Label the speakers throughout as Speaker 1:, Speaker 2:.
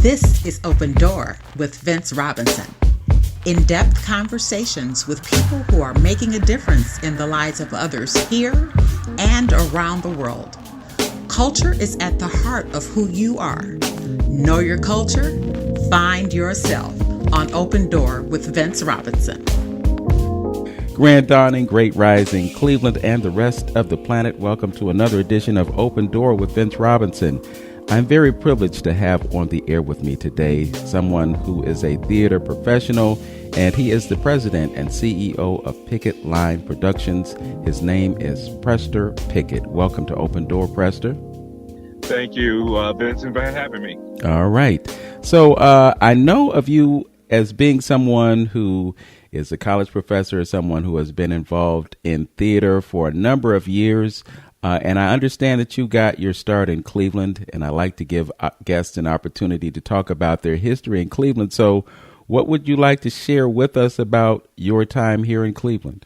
Speaker 1: This is Open Door with Vince Robinson. In-depth conversations with people who are making a difference in the lives of others here and around the world. Culture is at the heart of who you are. Know your culture, find yourself on Open Door with Vince Robinson.
Speaker 2: Grand dawning, great rising, Cleveland and the rest of the planet. Welcome to another edition of Open Door with Vince Robinson. I'm very privileged to have on the air with me today someone who is a theater professional, and he is the president and CEO of Pickett Line Productions. His name is Prester Pickett. Welcome to Open Door, Prester.
Speaker 3: Thank you, Vincent, for having me.
Speaker 2: All right. So I know of you as being someone who is a college professor, someone who has been involved in theater for a number of years. And I understand that you got your start in Cleveland, and I like to give guests an opportunity to talk about their history in Cleveland. So what would you like to share with us about your time here in Cleveland?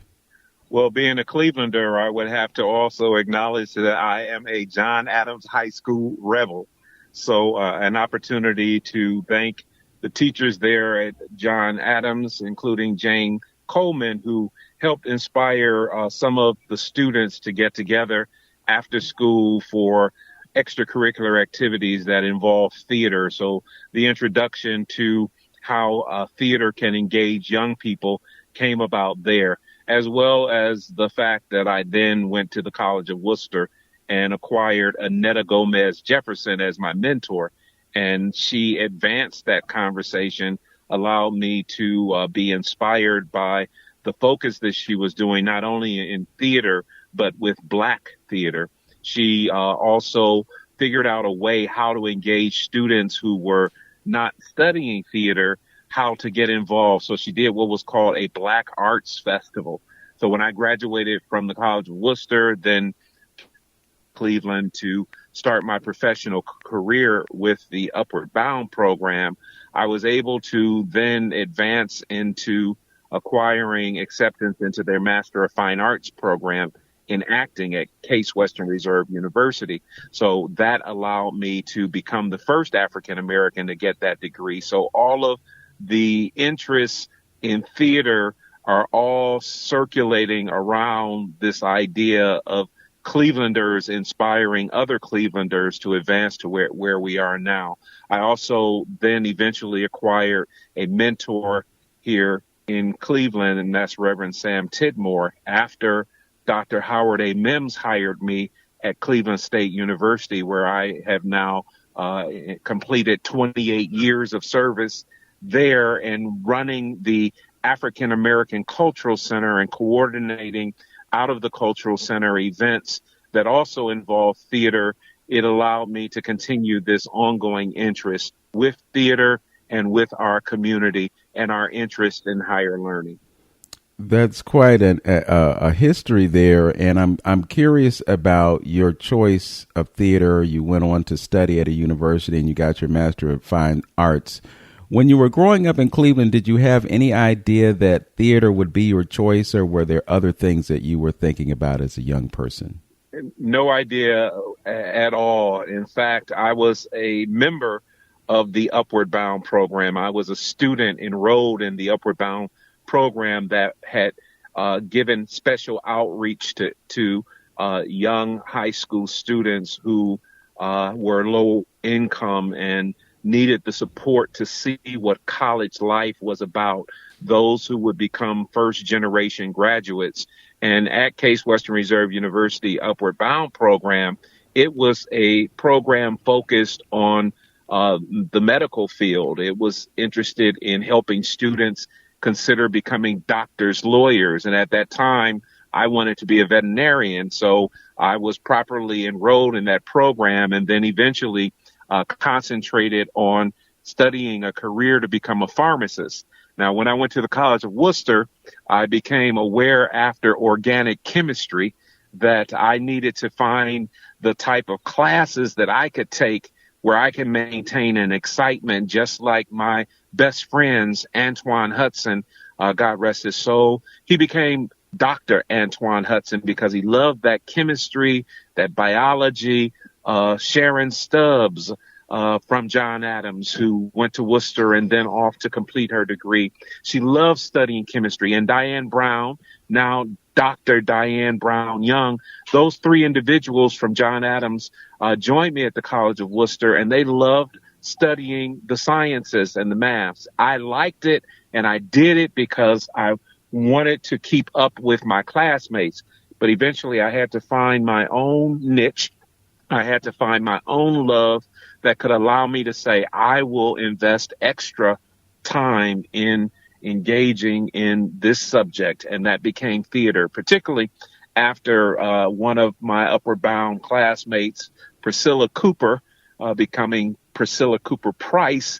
Speaker 3: Well, being a Clevelander, I would have to also acknowledge that I am a John Adams High School rebel. So an opportunity to thank the teachers there at John Adams, including Jane Coleman, who helped inspire some of the students to get together after school for extracurricular activities that involve theater. So the introduction to how theater can engage young people came about there, as well as the fact that I then went to the College of Worcester and acquired Annetta Gomez Jefferson as my mentor. And she advanced that conversation, allowed me to be inspired by the focus that she was doing, not only in theater, but with Black theater. She also figured out a way how to engage students who were not studying theater, how to get involved. So she did what was called a Black Arts Festival. So when I graduated from the College of Worcester, then Cleveland to start my professional career with the Upward Bound program, I was able to then advance into acquiring acceptance into their Master of Fine Arts program in acting at Case Western Reserve University. So that allowed me to become the first African American to get that degree. So all of the interests in theater are all circulating around this idea of Clevelanders inspiring other Clevelanders to advance to where we are now. I also then eventually acquired a mentor here in Cleveland, and that's Reverend Sam Tidmore, after Dr. Howard A. Mims hired me at Cleveland State University, where I have now completed 28 years of service there and running the African American Cultural Center and coordinating out of the Cultural Center events that also involve theater. It allowed me to continue this ongoing interest with theater and with our community and our interest in higher learning.
Speaker 2: That's quite a history there, and I'm curious about your choice of theater. You went on to study at a university, and you got your Master of Fine Arts. When you were growing up in Cleveland, did you have any idea that theater would be your choice, or were there other things that you were thinking about as a young person?
Speaker 3: No idea at all. In fact, I was a member of the Upward Bound program. I was a student enrolled in the Upward Bound program that had given special outreach to young high school students who were low income and needed the support to see what college life was about, those who would become first generation graduates. And at Case Western Reserve University Upward Bound program, it was a program focused on the medical field. It was interested in helping students consider becoming doctors, lawyers. And at that time, I wanted to be a veterinarian. So I was properly enrolled in that program and then eventually concentrated on studying a career to become a pharmacist. Now, when I went to the College of Worcester, I became aware after organic chemistry that I needed to find the type of classes that I could take where I can maintain an excitement just like my best friends, Antoine Hudson, God rest his soul. He became Dr. Antoine Hudson because he loved that chemistry, that biology. Sharon Stubbs, from John Adams, who went to Worcester and then off to complete her degree. She loved studying chemistry. And Diane Brown, now Dr. Diane Brown Young, those three individuals from John Adams joined me at the College of Worcester, and they loved studying the sciences and the maths. I liked it, and I did it because I wanted to keep up with my classmates. But eventually I had to find my own niche. I had to find my own love that could allow me to say, I will invest extra time in engaging in this subject. And that became theater, particularly after one of my Upward Bound classmates, Priscilla Cooper, becoming Priscilla Cooper Price,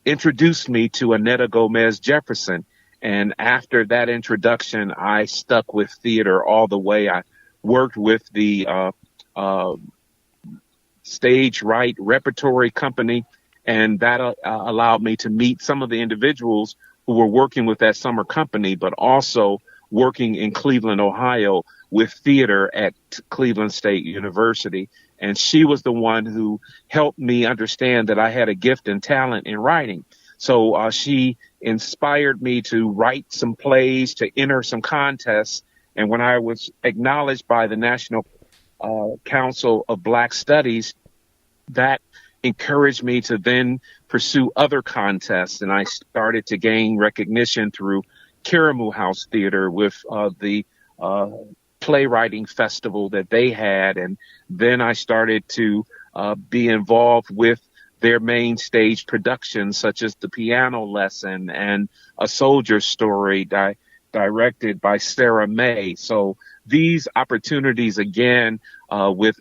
Speaker 3: introduced me to Annetta Gomez Jefferson. And after that introduction, I stuck with theater all the way. I worked with the Stage Right Repertory Company, and that allowed me to meet some of the individuals who were working with that summer company, but also working in Cleveland, Ohio, with theater at Cleveland State University. And she was the one who helped me understand that I had a gift and talent in writing. So she inspired me to write some plays, to enter some contests. And when I was acknowledged by the National Council of Black Studies, that encouraged me to then pursue other contests. And I started to gain recognition through Karamu House Theater with the playwriting festival that they had. And then I started to be involved with their main stage productions, such as The Piano Lesson and A Soldier's Story, directed by Sarah May. So these opportunities, again, with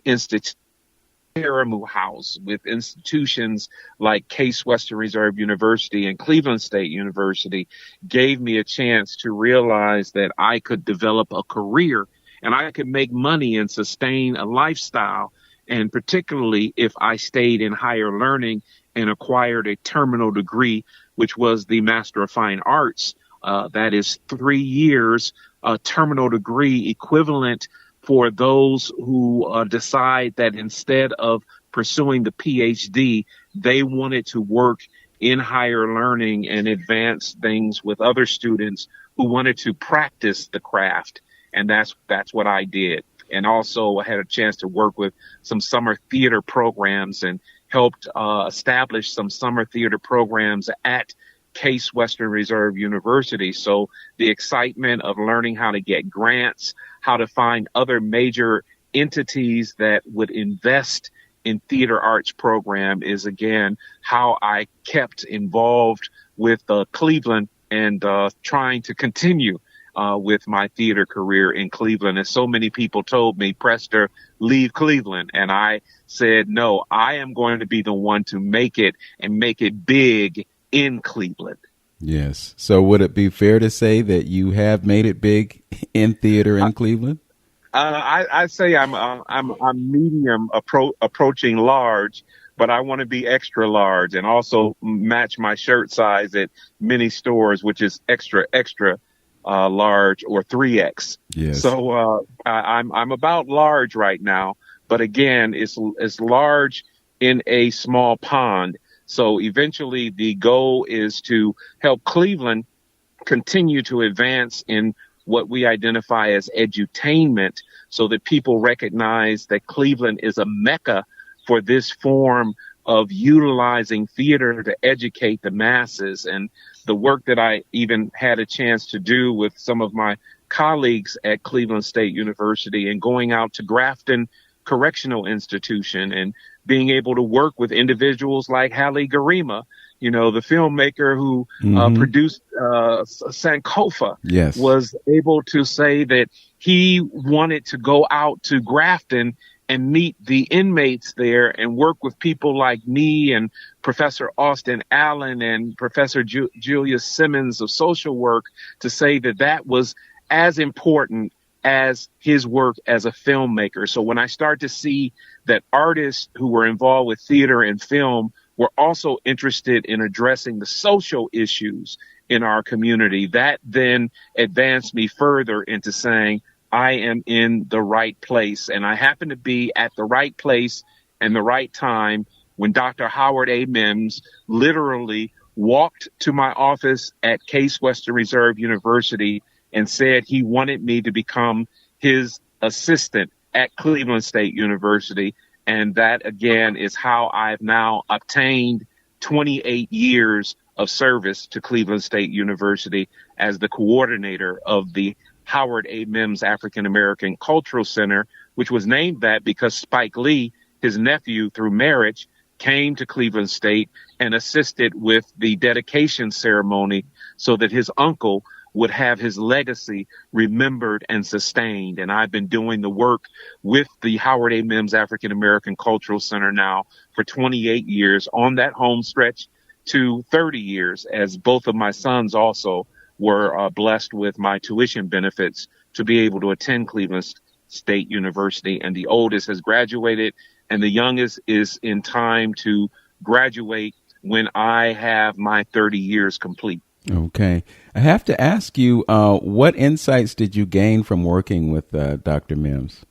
Speaker 3: Karamu House, with institutions like Case Western Reserve University and Cleveland State University, gave me a chance to realize that I could develop a career and I could make money and sustain a lifestyle. And particularly if I stayed in higher learning and acquired a terminal degree, which was the Master of Fine Arts. That is 3 years, a terminal degree equivalent for those who decide that instead of pursuing the PhD, they wanted to work in higher learning and advance things with other students who wanted to practice the craft. And that's what I did. And also I had a chance to work with some summer theater programs and helped establish some summer theater programs at Case Western Reserve University. So the excitement of learning how to get grants, how to find other major entities that would invest in theater arts program is, again, how I kept involved with Cleveland and trying to continue with my theater career in Cleveland. And so many people told me, Prester, leave Cleveland. And I said, no, I am going to be the one to make it and make it big in Cleveland.
Speaker 2: Yes. So would it be fair to say that you have made it big in theater in Cleveland?
Speaker 3: I say I'm medium approaching large, but I want to be extra large and also match my shirt size at many stores, which is extra large or 3X.
Speaker 2: Yes.
Speaker 3: So I'm about large right now, but again, it's large in a small pond. So eventually the goal is to help Cleveland continue to advance in what we identify as edutainment, so that people recognize that Cleveland is a mecca for this form of utilizing theater to educate the masses. And the work that I even had a chance to do with some of my colleagues at Cleveland State University and going out to Grafton Correctional Institution and being able to work with individuals like Halle Garima, the filmmaker who produced Sankofa,
Speaker 2: yes,
Speaker 3: was able to say that he wanted to go out to Grafton and meet the inmates there and work with people like me and Professor Austin Allen and Professor Julius Simmons of social work to say that was as important as his work as a filmmaker. So when I start to see that artists who were involved with theater and film were also interested in addressing the social issues in our community, that then advanced me further into saying, I am in the right place, and I happen to be at the right place and the right time when Dr. Howard A. Mims literally walked to my office at Case Western Reserve University and said he wanted me to become his assistant at Cleveland State University. And that, again, is how I've now obtained 28 years of service to Cleveland State University as the coordinator of the Howard A. Mims African American Cultural Center, which was named that because Spike Lee, his nephew through marriage, came to Cleveland State and assisted with the dedication ceremony so that his uncle would have his legacy remembered and sustained. And I've been doing the work with the Howard A. Mims African American Cultural Center now for 28 years, on that home stretch to 30 years, as both of my sons also were blessed with my tuition benefits to be able to attend Cleveland State University. And the oldest has graduated, and the youngest is in time to graduate when I have my 30 years complete.
Speaker 2: Okay. I have to ask you, what insights did you gain from working with Dr. Mims?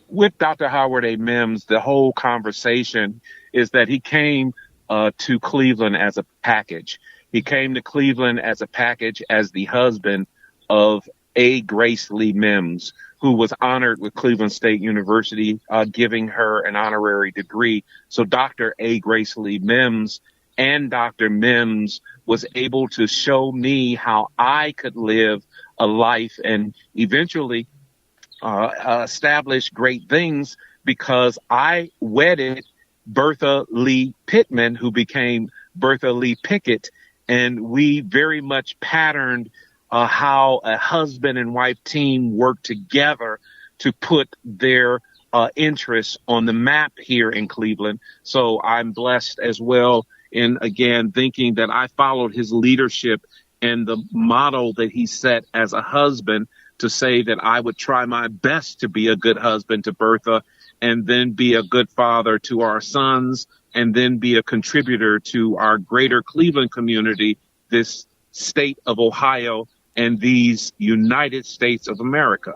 Speaker 3: With Dr. Howard A. Mims, the whole conversation is that he came to Cleveland as a package. He came to Cleveland as a package as the husband of A. Grace Lee Mims, who was honored with Cleveland State University, giving her an honorary degree. So Dr. A. Grace Lee Mims and Dr. Mims was able to show me how I could live a life and eventually establish great things, because I wedded Bertha Lee Pittman, who became Bertha Lee Pickett, and we very much patterned how a husband and wife team work together to put their interests on the map here in Cleveland. So I'm blessed as well in, again, thinking that I followed his leadership and the model that he set as a husband, to say that I would try my best to be a good husband to Bertha, and then be a good father to our sons, and then be a contributor to our greater Cleveland community, this state of Ohio, and these United States of America.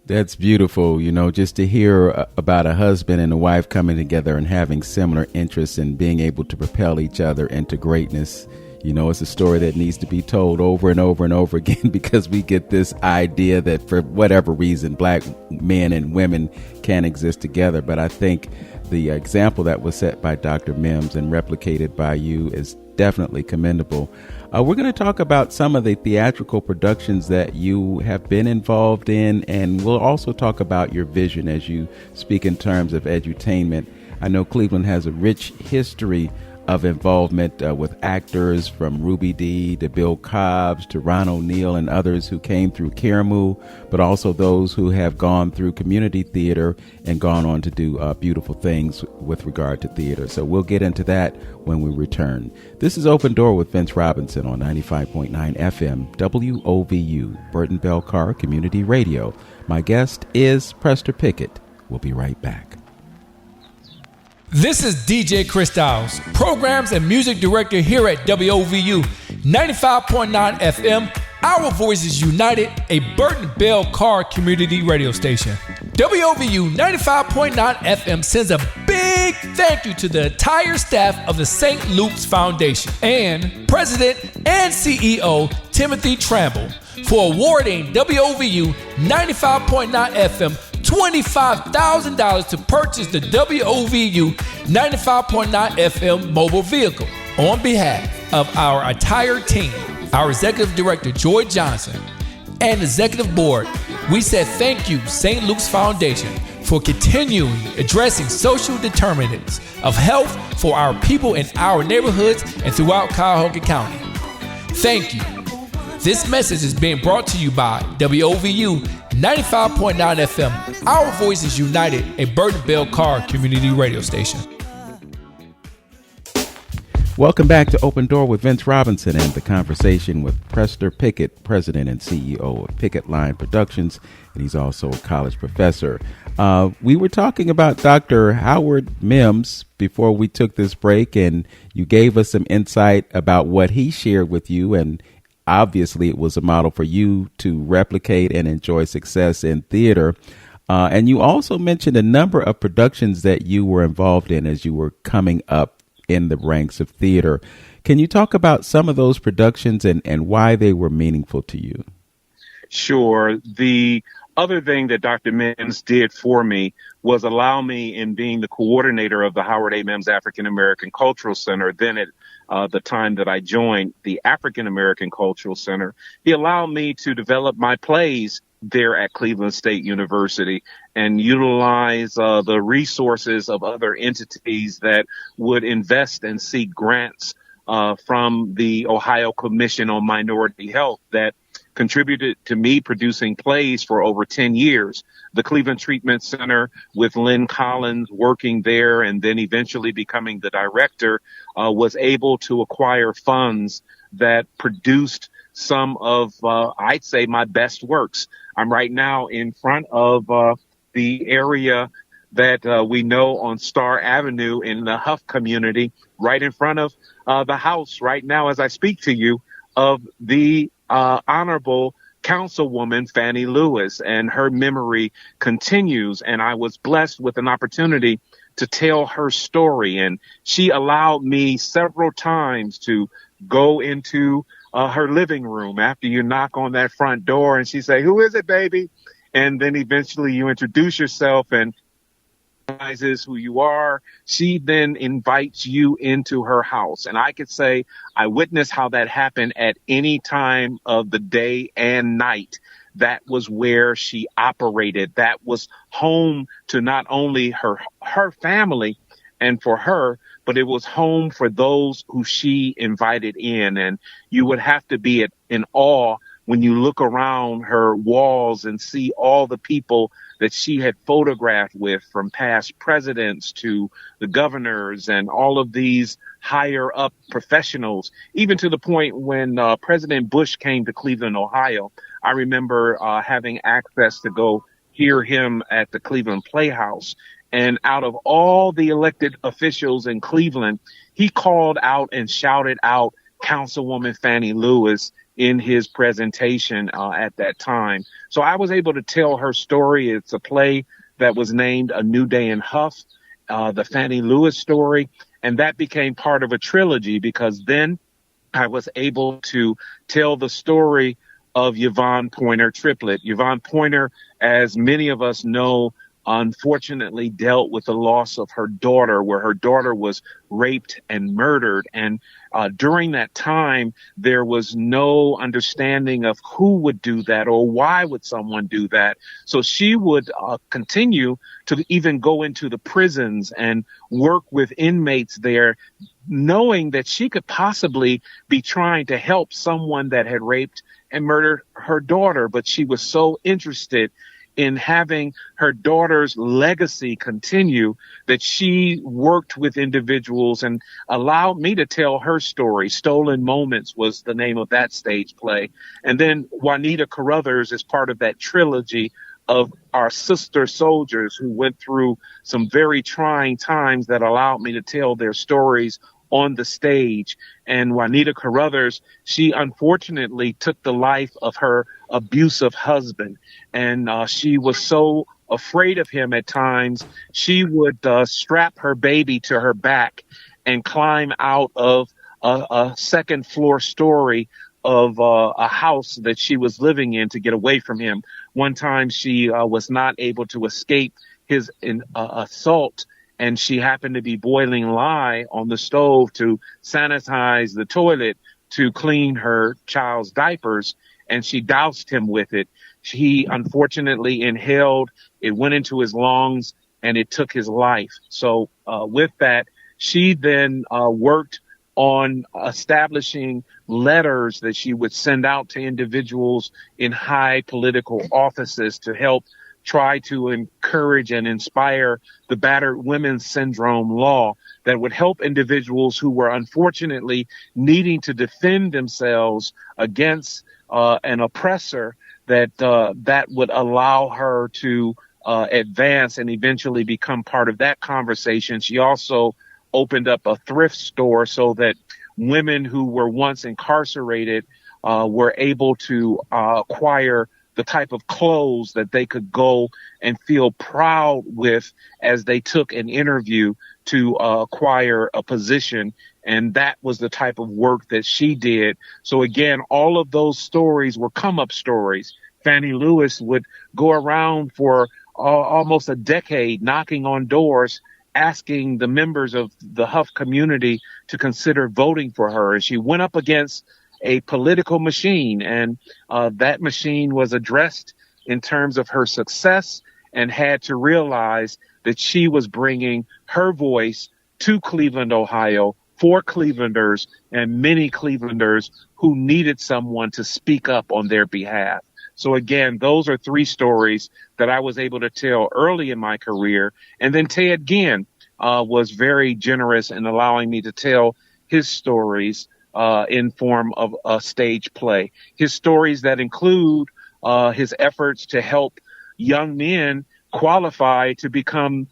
Speaker 2: That's beautiful, just to hear about a husband and a wife coming together and having similar interests and being able to propel each other into greatness. It's a story that needs to be told over and over and over again, because we get this idea that for whatever reason, black men and women can't exist together. But I think the example that was set by Dr. Mims and replicated by you is definitely commendable. We're going to talk about some of the theatrical productions that you have been involved in, and we'll also talk about your vision as you speak in terms of edutainment. I know Cleveland has a rich history of involvement with actors from Ruby Dee to Bill Cobbs to Ron O'Neal and others who came through Karamu, but also those who have gone through community theater and gone on to do beautiful things with regard to theater. So we'll get into that when we return. This is Open Door with Vince Robinson on 95.9 FM WOVU, Burton Bell Carr Community Radio. My guest is Prester Pickett. We'll be right back.
Speaker 4: This is DJ Chris Dowles, Programs and Music Director here at WOVU 95.9 FM. Our Voices United, a Burton Bell Carr community radio station. WOVU 95.9 FM sends a big thank you to the entire staff of the St. Luke's Foundation and President and CEO Timothy Tramble for awarding WOVU 95.9 FM $25,000 to purchase the WOVU 95.9 FM mobile vehicle. On behalf of our entire team, our Executive Director, Joy Johnson, and Executive Board, we said thank you, St. Luke's Foundation, for continuing addressing social determinants of health for our people in our neighborhoods and throughout Cuyahoga County. Thank you. This message is being brought to you by WOVU 95.9 FM. Our Voices United, a Burton Bell Carr community radio station.
Speaker 2: Welcome back to Open Door with Vince Robinson and the conversation with Prester Pickett, President and CEO of Pickett Line Productions, and he's also a college professor. We were talking about Dr. Howard Mims before we took this break, and you gave us some insight about what he shared with you, and obviously it was a model for you to replicate and enjoy success in theater. And you also mentioned a number of productions that you were involved in as you were coming up in the ranks of theater. Can you talk about some of those productions and why they were meaningful to you?
Speaker 3: Sure. The other thing that Dr. Mims did for me was allow me, in being the coordinator of the Howard A. Mims African American Cultural Center, then at the time that I joined the African American Cultural Center, he allowed me to develop my plays there at Cleveland State University and utilize the resources of other entities that would invest and seek grants from the Ohio Commission on Minority Health that contributed to me producing plays for over 10 years. The Cleveland Treatment Center, with Lynn Collins working there and then eventually becoming the director, was able to acquire funds that produced some of, I'd say, my best works. I'm right now in front of the area that we know on Star Avenue in the Huff community, right in front of the house right now as I speak to you, of the Honorable Councilwoman Fannie Lewis, and her memory continues. And I was blessed with an opportunity to tell her story. And she allowed me several times to go into her living room after you knock on that front door and she say, "Who is it, baby?" And then eventually you introduce yourself and realizes who you are. She then invites you into her house. And I could say I witnessed how that happened at any time of the day and night. That was where she operated. That was home to not only her family and for her, but it was home for those who she invited in. And you would have to be in awe when you look around her walls and see all the people that she had photographed with, from past presidents to the governors and all of these higher up professionals, even to the point when President Bush came to Cleveland, Ohio. I remember having access to go hear him at the Cleveland Playhouse. And out of all the elected officials in Cleveland, he called out and shouted out Councilwoman Fannie Lewis in his presentation at that time. So I was able to tell her story. It's a play that was named A New Day in Huff, the Fannie Lewis story. And that became part of a trilogy, because then I was able to tell the story of Yvonne Pointer Triplett. Yvonne Pointer, as many of us know, unfortunately dealt with the loss of her daughter, where her daughter was raped and murdered. And during that time, there was no understanding of who would do that or why would someone do that. So she would continue to even go into the prisons and work with inmates there, knowing that she could possibly be trying to help someone that had raped and murdered her daughter. But she was so interested in having her daughter's legacy continue that she worked with individuals and allowed me to tell her story. Stolen Moments was the name of that stage play. And then Juanita Carruthers is part of that trilogy of our sister soldiers who went through some very trying times that allowed me to tell their stories on the stage. And Juanita Carruthers, she unfortunately took the life of her abusive husband. And she was so afraid of him at times, she would strap her baby to her back and climb out of a second floor story of a house that she was living in to get away from him. One time she was not able to escape his assault, and she happened to be boiling lye on the stove to sanitize the toilet to clean her child's diapers, and she doused him with it. He unfortunately inhaled, it went into his lungs, and it took his life. So with that, she then worked on establishing letters that she would send out to individuals in high political offices to help try to encourage and inspire the battered women's syndrome law that would help individuals who were unfortunately needing to defend themselves against an oppressor, that would allow her to advance and eventually become part of that conversation. She also opened up a thrift store so that women who were once incarcerated were able to acquire the type of clothes that they could go and feel proud with as they took an interview to acquire a position. And that was the type of work that she did. So again, all of those stories were come up stories. Fannie Lewis would go around for almost a decade knocking on doors, asking the members of the Huff community to consider voting for her. And she went up against a political machine, and that machine was addressed in terms of her success, and had to realize that she was bringing her voice to Cleveland, Ohio, for Clevelanders and many Clevelanders who needed someone to speak up on their behalf. So again, those are three stories that I was able to tell early in my career. And then Ted Ginn was very generous in allowing me to tell his stories in form of a stage play. His stories that include his efforts to help young men qualify to become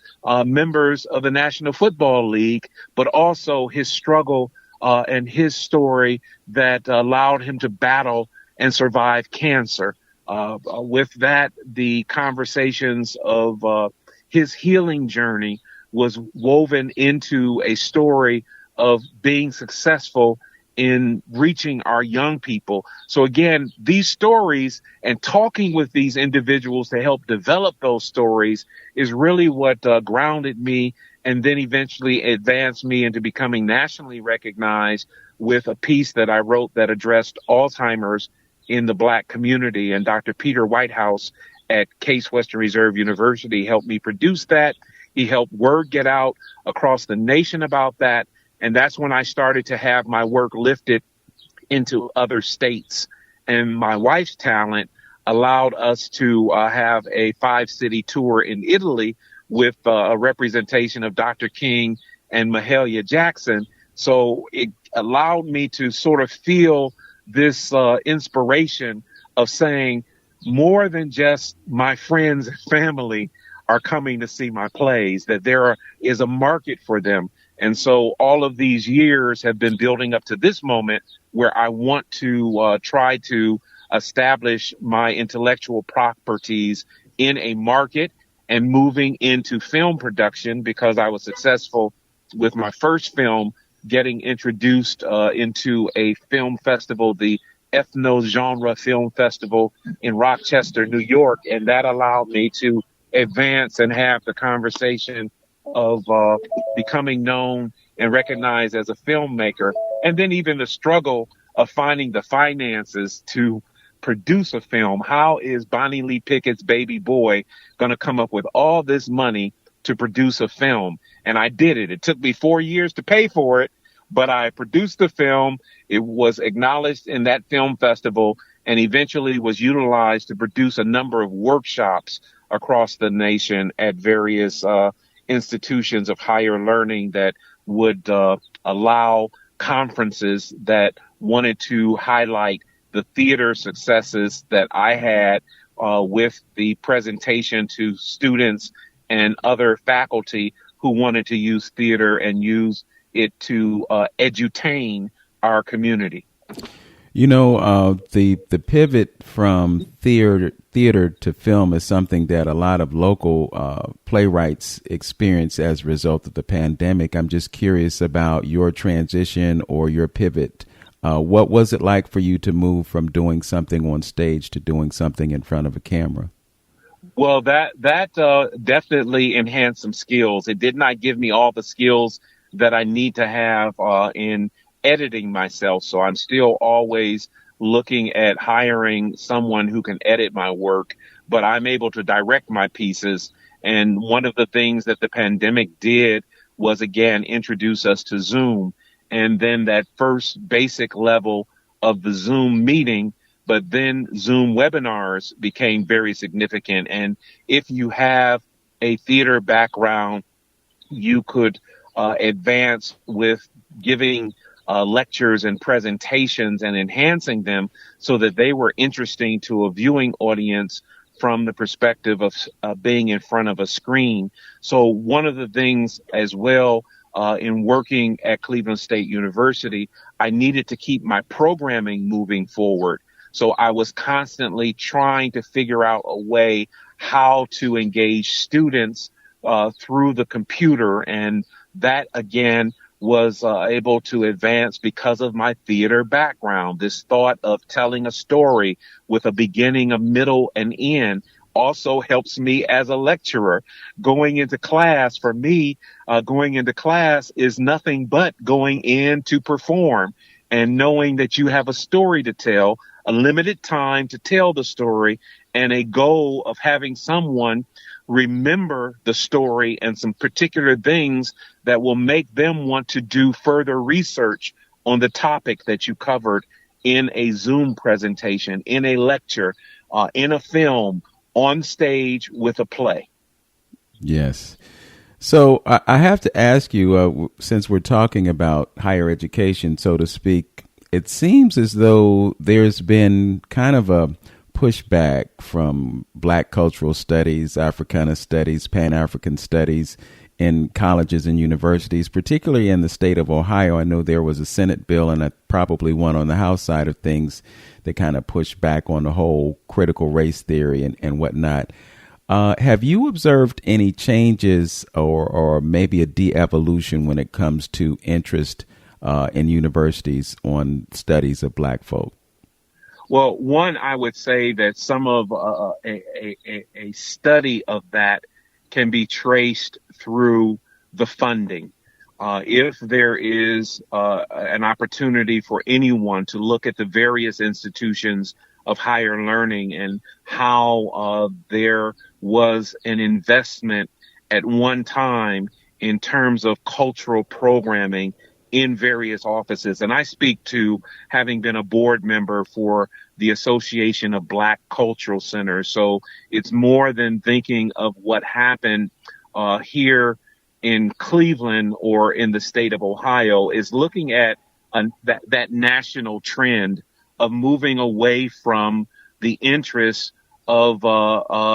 Speaker 3: members of the National Football League, but also his struggle and his story that allowed him to battle and survive cancer. With that, the conversations of his healing journey was woven into a story of being successful in reaching our young people. So again, these stories and talking with these individuals to help develop those stories is really what grounded me, and then eventually advanced me into becoming nationally recognized with a piece that I wrote that addressed Alzheimer's in the Black community. And Dr. Peter Whitehouse at Case Western Reserve University helped me produce that. He helped word get out across the nation about that. And that's when I started to have my work lifted into other states. And my wife's talent allowed us to have a 5-city tour in Italy with a representation of Dr. King and Mahalia Jackson. So it allowed me to sort of feel this inspiration of saying more than just my friends and family are coming to see my plays, that there is a market for them. And so all of these years have been building up to this moment where I want to try to establish my intellectual properties in a market and moving into film production, because I was successful with my first film getting introduced into a film festival, the Ethno-Genre Film Festival in Rochester, New York. And that allowed me to advance and have the conversation of becoming known and recognized as a filmmaker. And then even the struggle of finding the finances to produce a film. How is Bonnie Lee Pickett's Baby Boy going to come up with all this money to produce a film? And I did it. It took me 4 years to pay for it, but I produced the film. It was acknowledged in that film festival and eventually was utilized to produce a number of workshops across the nation at various institutions of higher learning that would allow conferences that wanted to highlight the theater successes that I had with the presentation to students and other faculty who wanted to use theater and use it to edutain our community.
Speaker 2: You know, the pivot from theater to film is something that a lot of local playwrights experience as a result of the pandemic. I'm just curious about your transition or your pivot. What was it like for you to move from doing something on stage to doing something in front of a camera?
Speaker 3: Well, that definitely enhanced some skills. It did not give me all the skills that I need to have in editing myself. So I'm still always looking at hiring someone who can edit my work, but I'm able to direct my pieces. And one of the things that the pandemic did was, again, introduce us to Zoom. And then that first basic level of the Zoom meeting, but then Zoom webinars became very significant. And if you have a theater background, you could advance with giving lectures and presentations and enhancing them so that they were interesting to a viewing audience from the perspective of being in front of a screen. So one of the things as well in working at Cleveland State University, I needed to keep my programming moving forward. So I was constantly trying to figure out a way how to engage students through the computer. And that, again, was able to advance because of my theater background. This thought of telling a story with a beginning, a middle, and end also helps me as a lecturer. Going into class, for me, going into class is nothing but going in to perform and knowing that you have a story to tell, a limited time to tell the story, and a goal of having someone remember the story and some particular things that will make them want to do further research on the topic that you covered in a Zoom presentation, in a lecture, in a film, on stage with a play.
Speaker 2: Yes. So I have to ask you, since we're talking about higher education, so to speak, it seems as though there's been kind of a pushback from Black cultural studies, Africana studies, Pan-African studies in colleges and universities, particularly in the state of Ohio. I know there was a Senate bill and probably one on the House side of things that kind of pushed back on the whole critical race theory and whatnot. Have you observed any changes or maybe a de-evolution when it comes to interest in universities on studies of Black folk?
Speaker 3: Well, one, I would say that some of a study of that can be traced through the funding. If there is an opportunity for anyone to look at the various institutions of higher learning and how there was an investment at one time in terms of cultural programming in various offices. And I speak to having been a board member for the Association of Black Cultural Centers. So it's more than thinking of what happened here in Cleveland or in the state of Ohio, is looking at that national trend of moving away from the interest of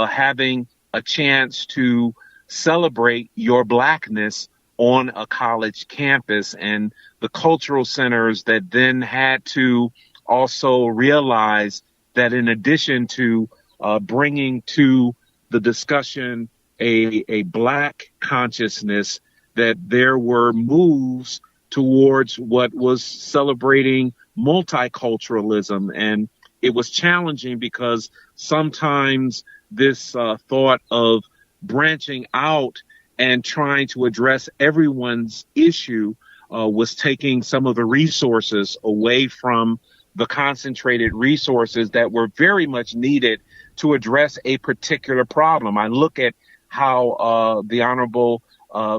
Speaker 3: having a chance to celebrate your Blackness on a college campus, and the cultural centers that then had to also realize that in addition to bringing to the discussion a Black consciousness, that there were moves towards what was celebrating multiculturalism. And it was challenging because sometimes this thought of branching out and trying to address everyone's issue was taking some of the resources away from the concentrated resources that were very much needed to address a particular problem. I look at how the Honorable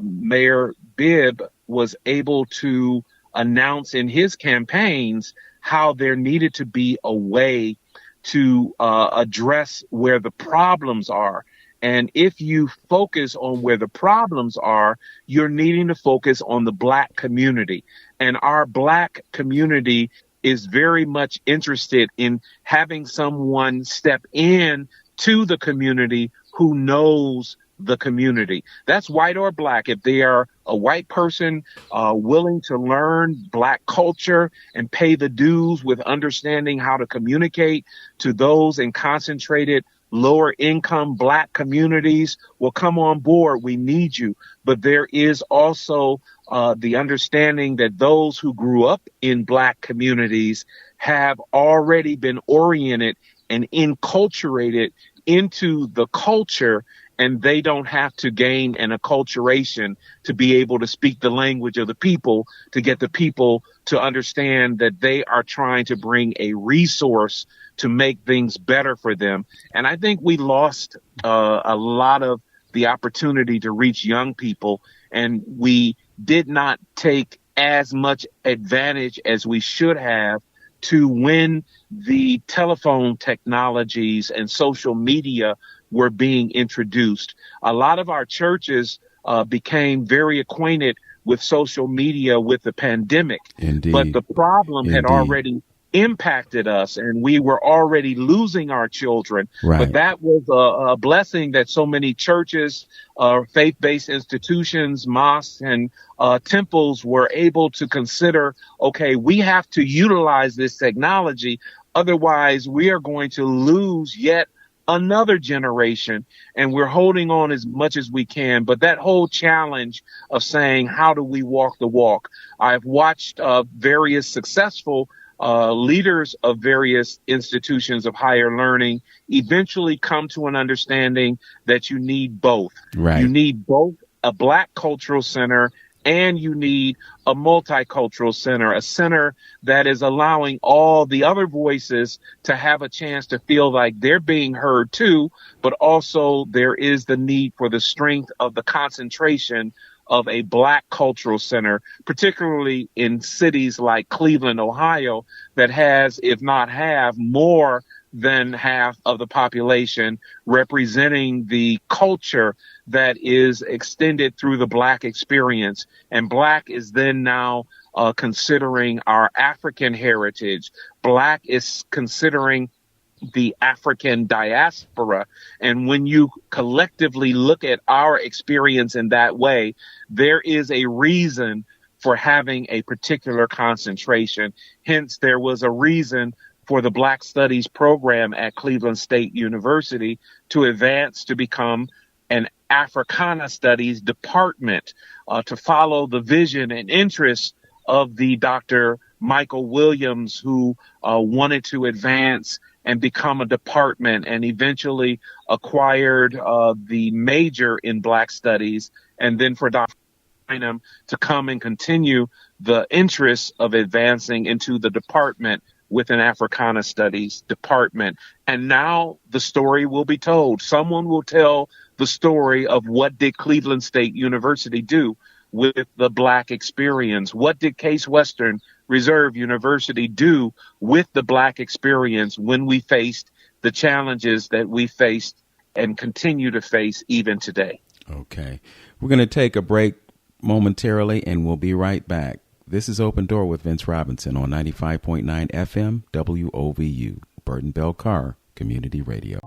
Speaker 3: Mayor Bibb was able to announce in his campaigns how there needed to be a way to address where the problems are. And if you focus on where the problems are, you're needing to focus on the Black community. And our Black community is very much interested in having someone step in to the community who knows the community. That's white or Black. If they are a white person willing to learn Black culture and pay the dues with understanding how to communicate to those in concentrated lower income Black communities, will come on board. We need you. But there is also the understanding that those who grew up in Black communities have already been oriented and enculturated into the culture, and they don't have to gain an acculturation to be able to speak the language of the people, to get the people to understand that they are trying to bring a resource to make things better for them. And I think we lost a lot of the opportunity to reach young people, and we did not take as much advantage as we should have to when the telephone technologies and social media were being introduced. A lot of our churches became very acquainted with social media with the pandemic.
Speaker 2: Indeed.
Speaker 3: But the problem had already impacted us, and we were already losing our children.
Speaker 2: Right.
Speaker 3: But that was a blessing that so many churches, faith-based institutions, mosques, and temples were able to consider, okay, we have to utilize this technology. Otherwise, we are going to lose yet another generation, and we're holding on as much as we can. But that whole challenge of saying, how do we walk the walk? I've watched various successful leaders of various institutions of higher learning eventually come to an understanding that you need both.
Speaker 2: Right.
Speaker 3: You need both a Black cultural center and you need a multicultural center, a center that is allowing all the other voices to have a chance to feel like they're being heard too, but also there is the need for the strength of the concentration of a Black cultural center, particularly in cities like Cleveland, Ohio, that has, if not half, more than half of the population representing the culture that is extended through the Black experience. And Black is then now considering our African heritage. Black is considering the African diaspora. And when you collectively look at our experience in that way, there is a reason for having a particular concentration. Hence, there was a reason for the Black Studies program at Cleveland State University to advance to become an Africana Studies department, to follow the vision and interests of the Dr. Michael Williams, who wanted to advance and become a department and eventually acquired the major in Black Studies, and then for Dr. Bynum to come and continue the interests of advancing into the department with an Africana Studies department. And now the story will be told. Someone will tell the story of what did Cleveland State University do with the Black experience? What did Case Western Reserve University do with the Black experience when we faced the challenges that we faced and continue to face even today?
Speaker 2: Okay. We're going to take a break momentarily and we'll be right back. This is Open Door with Vince Robinson on 95.9 FM WOVU, Burton Bell Carr Community Radio.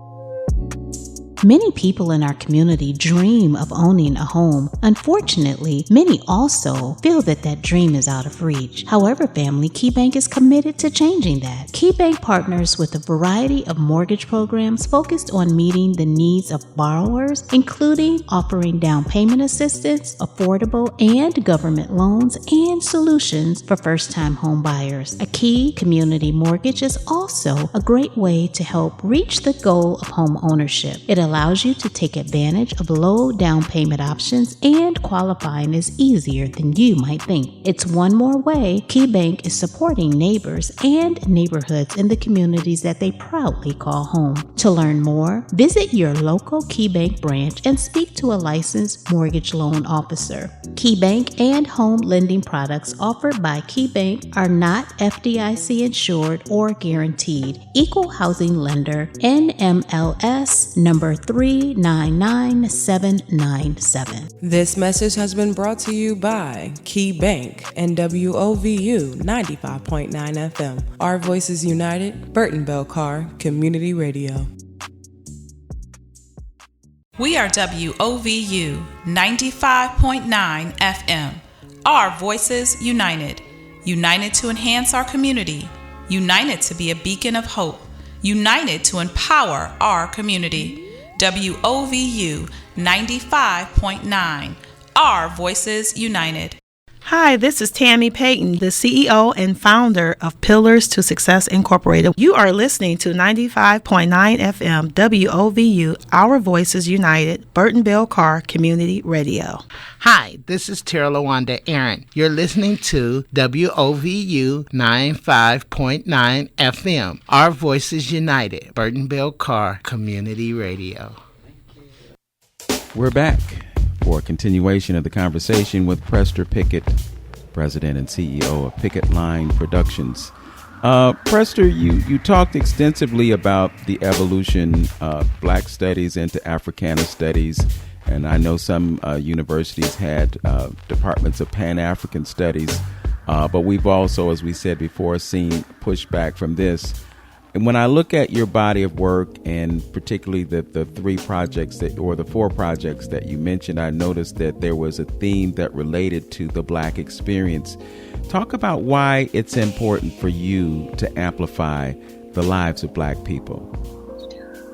Speaker 5: Many people in our community dream of owning a home. Unfortunately, many also feel that that dream is out of reach. However, family, KeyBank is committed to changing that. KeyBank partners with a variety of mortgage programs focused on meeting the needs of borrowers, including offering down payment assistance, affordable and government loans, and solutions for first-time home buyers. A Key Community Mortgage is also a great way to help reach the goal of home ownership. It allows you to take advantage of low down payment options, and qualifying is easier than you might think. It's one more way KeyBank is supporting neighbors and neighborhoods in the communities that they proudly call home. To learn more, visit your local KeyBank branch and speak to a licensed mortgage loan officer. KeyBank and home lending products offered by KeyBank are not FDIC insured or guaranteed. Equal housing lender, NMLS number 399797.
Speaker 6: This message has been brought to you by Key Bank and WOVU 95.9 FM. Our Voices United, Burton Bell Carr Community Radio.
Speaker 7: We are WOVU 95.9 FM. Our Voices United. United to enhance our community. United to be a beacon of hope. United to empower our community. WOVU 95.9. Our Voices United.
Speaker 8: Hi, this is Tammy Payton, the CEO and founder of Pillars to Success Incorporated. You are listening to 95.9 FM WOVU, Our Voices United, Burton Bell Carr Community Radio.
Speaker 9: Hi, this is Tara LaWanda Aaron. You're listening to WOVU 95.9 FM, Our Voices United, Burton Bell Carr Community Radio.
Speaker 2: We're back for a continuation of the conversation with Prester Pickett, President and CEO of Pickett Line Productions. Prester, you talked extensively about the evolution of Black studies into Africana studies, and I know some universities had departments of Pan-African studies, but we've also, as we said before, seen pushback from this. And when I look at your body of work, and particularly the three projects or the four projects that you mentioned, I noticed that there was a theme that related to the Black experience. Talk about why it's important for you to amplify the lives of Black people?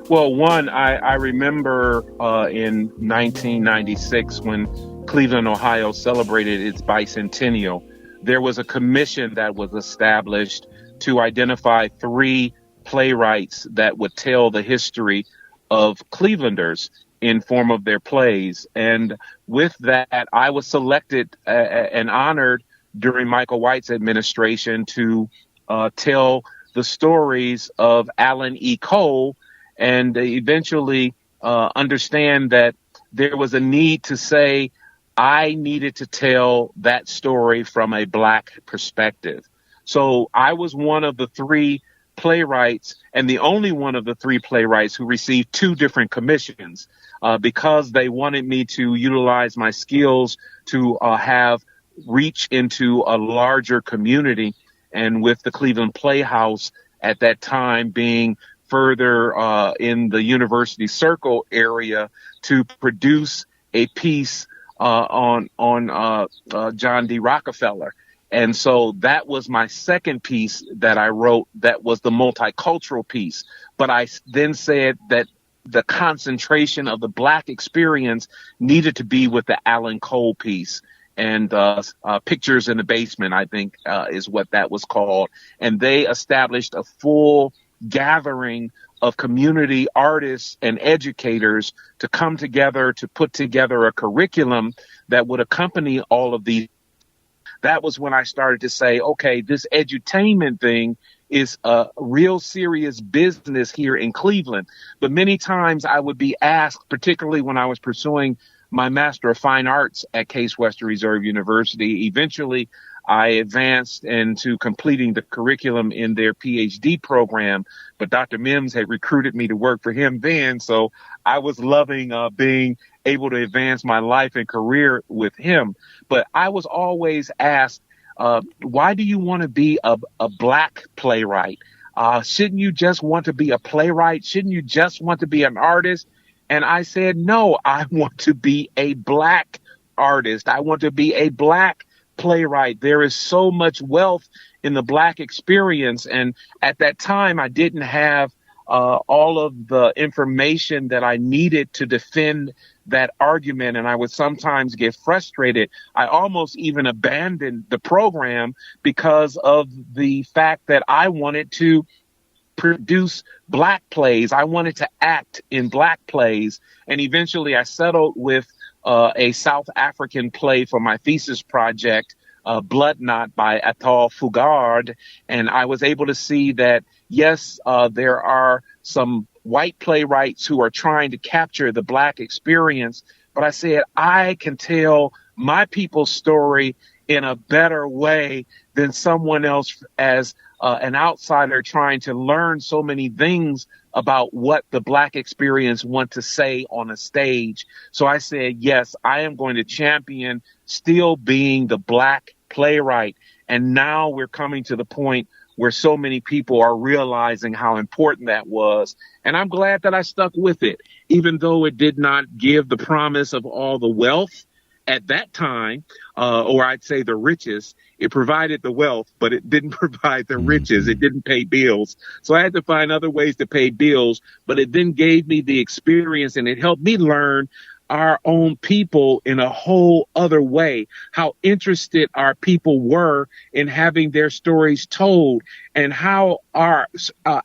Speaker 3: Well, one, I remember in 1996 when Cleveland, Ohio celebrated its bicentennial, there was a commission that was established to identify 3 playwrights that would tell the history of Clevelanders in form of their plays. And with that, I was selected and honored during Michael White's administration to tell the stories of Alan E. Cole, and eventually understand that there was a need to say I needed to tell that story from a Black perspective. So I was one of the 3 playwrights, and the only one of the 3 playwrights who received 2 different commissions because they wanted me to utilize my skills to have reach into a larger community. And with the Cleveland Playhouse at that time being further in the University Circle area, to produce a piece on John D. Rockefeller. And so that was my second piece that I wrote, that was the multicultural piece. But I then said that the concentration of the Black experience needed to be with the Alan Cole piece. And Pictures in the Basement, I think, is what that was called. And they established a full gathering of community artists and educators to come together to put together a curriculum that would accompany all of these. That was when I started to say, okay, this edutainment thing is a real serious business here in Cleveland. But many times I would be asked, particularly when I was pursuing my Master of Fine Arts at Case Western Reserve University. Eventually, I advanced into completing the curriculum in their PhD program, but Dr. Mims had recruited me to work for him then, so I was loving being able to advance my life and career with him. But I was always asked, why do you want to be a Black playwright? Shouldn't you just want to be a playwright? Shouldn't you just want to be an artist? And I said, no, I want to be a Black artist. I want to be a Black playwright. There is so much wealth in the Black experience. And at that time, I didn't have all of the information that I needed to defend that argument. And I would sometimes get frustrated. I almost even abandoned the program because of the fact that I wanted to produce Black plays. I wanted to act in Black plays. And eventually I settled with a South African play for my thesis project, Blood Knot by Athol Fugard. And I was able to see that, yes, there are some white playwrights who are trying to capture the Black experience. But I said, I can tell my people's story in a better way than someone else as an outsider trying to learn so many things about what the Black experience want to say on a stage. So I said, yes, I am going to champion still being the Black playwright. And now we're coming to the point where so many people are realizing how important that was. And I'm glad that I stuck with it, even though it did not give the promise of all the wealth at that time, or I'd say the riches. It provided the wealth, but it didn't provide the riches. It didn't pay bills. So I had to find other ways to pay bills, but it then gave me the experience, and it helped me learn our own people in a whole other way, how interested our people were in having their stories told, and how our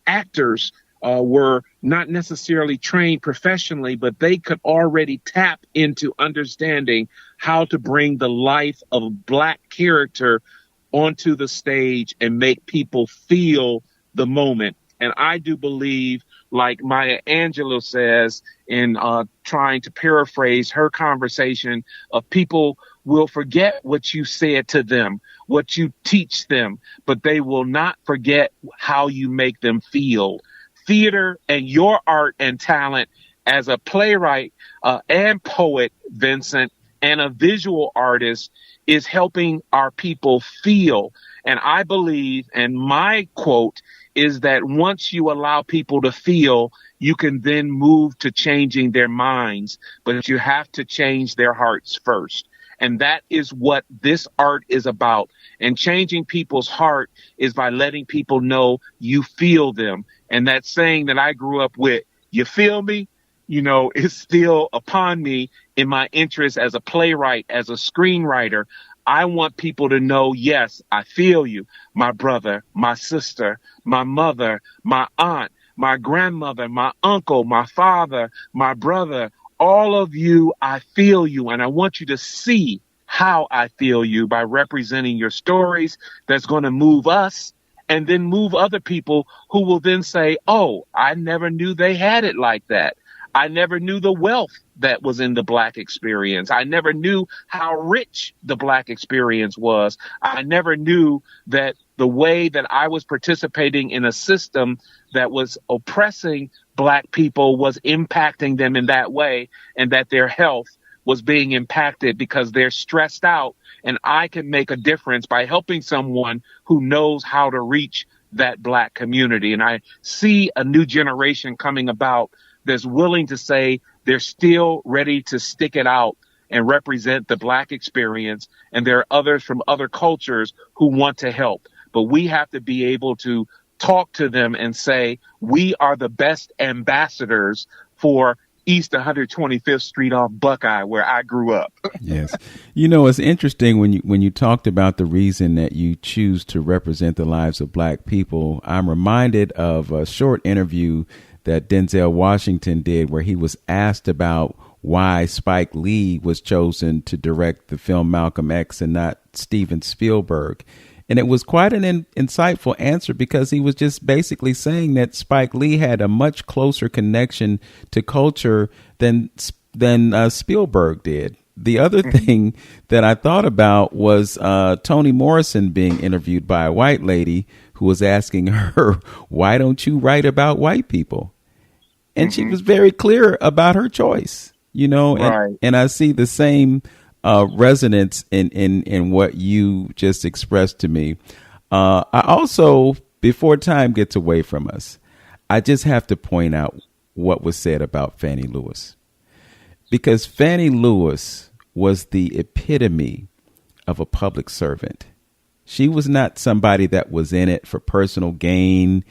Speaker 3: actors were not necessarily trained professionally, but they could already tap into understanding how to bring the life of a Black character onto the stage and make people feel the moment. And I do believe, like Maya Angelou says in trying to paraphrase her conversation, of people will forget what you said to them, what you teach them, but they will not forget how you make them feel. Theater and your art and talent as a playwright and poet, Vincent, and a visual artist is helping our people feel. And I believe, and my quote is that once you allow people to feel, you can then move to changing their minds, but you have to change their hearts first. And that is what this art is about. And changing people's heart is by letting people know you feel them. And that saying that I grew up with, you feel me? Is still upon me in my interest as a playwright, as a screenwriter. I want people to know, yes, I feel you. My brother, my sister, my mother, my aunt, my grandmother, my uncle, my father, my brother, all of you, I feel you. And I want you to see how I feel you by representing your stories that's going to move us and then move other people who will then say, oh, I never knew they had it like that. I never knew the wealth that was in the Black experience. I never knew how rich the Black experience was. I never knew that the way that I was participating in a system that was oppressing Black people was impacting them in that way, and that their health was being impacted because they're stressed out. And I can make a difference by helping someone who knows how to reach that Black community. And I see a new generation coming about that's willing to say they're still ready to stick it out and represent the Black experience. And there are others from other cultures who want to help. But we have to be able to talk to them and say, we are the best ambassadors for East 125th Street off Buckeye, where I grew up.
Speaker 2: Yes. It's interesting when you talked about the reason that you choose to represent the lives of Black people. I'm reminded of a short interview that Denzel Washington did where he was asked about why Spike Lee was chosen to direct the film Malcolm X and not Steven Spielberg. And it was quite an insightful answer, because he was just basically saying that Spike Lee had a much closer connection to culture than Spielberg did. The other thing that I thought about was Toni Morrison being interviewed by a white lady who was asking her, why don't you write about white people? And she was very clear about her choice,
Speaker 3: Right.
Speaker 2: And I see the same resonance in what you just expressed to me. I also, before time gets away from us, I just have to point out what was said about Fannie Lewis. Because Fannie Lewis was the epitome of a public servant. She was not somebody that was in it for personal gain.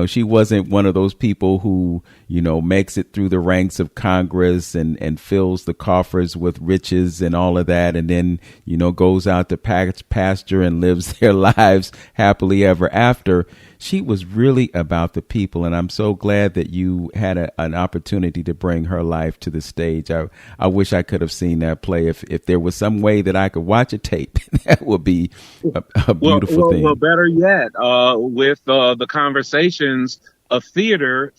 Speaker 2: She wasn't one of those people who, makes it through the ranks of Congress and fills the coffers with riches and all of that. And then, goes out to pasture and lives their lives happily ever after. She was really about the people. And I'm so glad that you had an opportunity to bring her life to the stage. I wish I could have seen that play. If there was some way that I could watch a tape, that would be a beautiful thing.
Speaker 3: Well, better yet, with the conversations of theater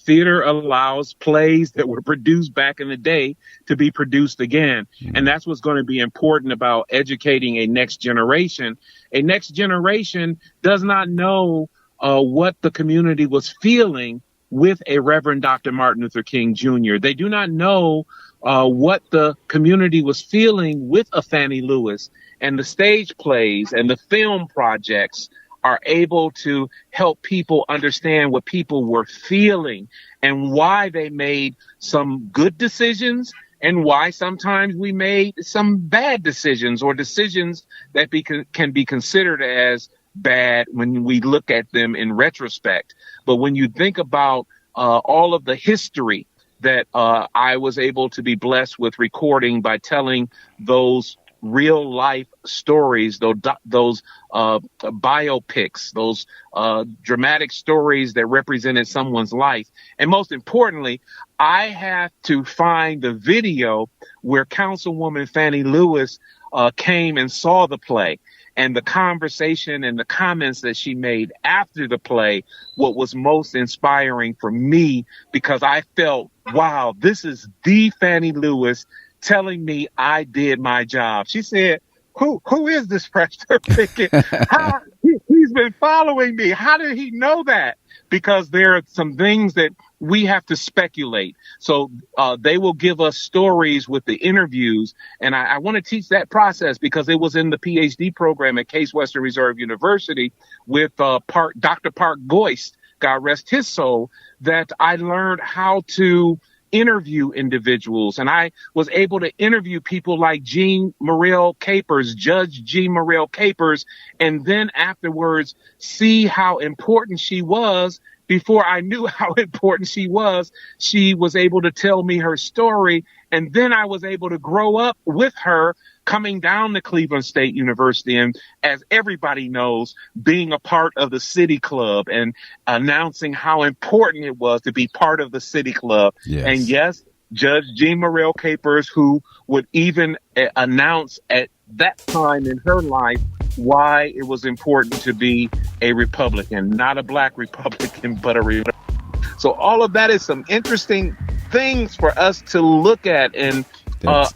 Speaker 3: allows plays that were produced back in the day to be produced again. Mm-hmm. And that's what's going to be important about educating a next generation. A next generation does not know what the community was feeling with a Reverend Dr. Martin Luther King Jr. They do not know what the community was feeling with a Fannie Lewis. And the stage plays and the film projects are able to help people understand what people were feeling and why they made some good decisions and why sometimes we made some bad decisions or decisions that can be considered as bad when we look at them in retrospect. But when you think about all of the history that I was able to be blessed with recording by telling those real life stories, those biopics, those dramatic stories that represented someone's life. And most importantly, I have to find the video where Councilwoman Fannie Lewis came and saw the play, and the conversation and the comments that she made after the play, what was most inspiring for me, because I felt, wow, this is the Fannie Lewis telling me I did my job. She said, who is this Prester Pickett? He's been following me. How did he know that? Because there are some things that we have to speculate. So they will give us stories with the interviews. And I want to teach that process because it was in the PhD program at Case Western Reserve University with Dr. Park Boyce, God rest his soul, that I learned how to interview individuals, and I was able to interview people like Jean Morrell Capers, Judge Jean Morrell Capers, and then afterwards see how important she was. Before I knew how important she was able to tell me her story. And then I was able to grow up with her coming down to Cleveland State University. And as everybody knows, being a part of the City Club and announcing how important it was to be part of the City Club.
Speaker 2: Yes.
Speaker 3: And yes, Judge Jean Morrell Capers, who would even announce at that time in her life why it was important to be a Republican, not a black Republican, but a Republican. So all of that is some interesting things for us to look at and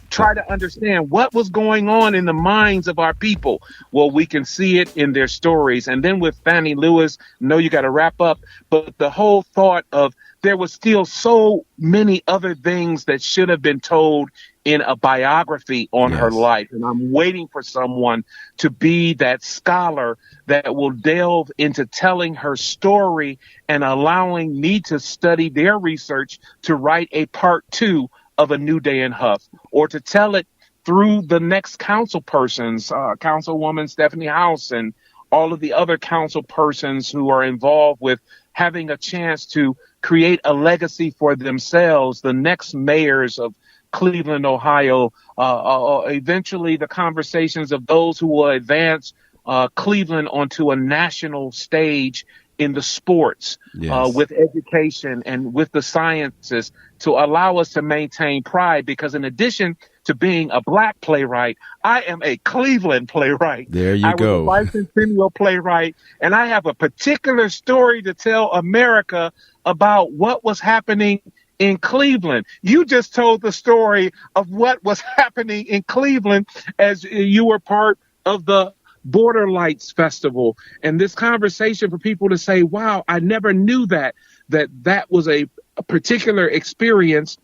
Speaker 3: try to understand what was going on in the minds of our people. Well, we can see it in their stories. And then with Fannie Lewis, no, you got to wrap up. But the whole thought of there was still so many other things that should have been told in a biography on her life. And I'm waiting for someone to be that scholar that will delve into telling her story and allowing me to study their research to write a part 2 of A New Day in Huff, or to tell it through the next council persons, Councilwoman Stephanie House and all of the other council persons who are involved with having a chance to create a legacy for themselves, the next mayors of Cleveland, Ohio, eventually the conversations of those who will advance Cleveland onto a national stage in the sports, with education and with the sciences, to allow us to maintain pride. Because in addition to being a black playwright, I am a Cleveland playwright.
Speaker 2: There you go.
Speaker 3: I was a bicentennial playwright, and I have a particular story to tell America about what was happening in Cleveland. You just told the story of what was happening in Cleveland as you were part of the Border Lights Festival. And this conversation for people to say, wow, I never knew that was a particular experience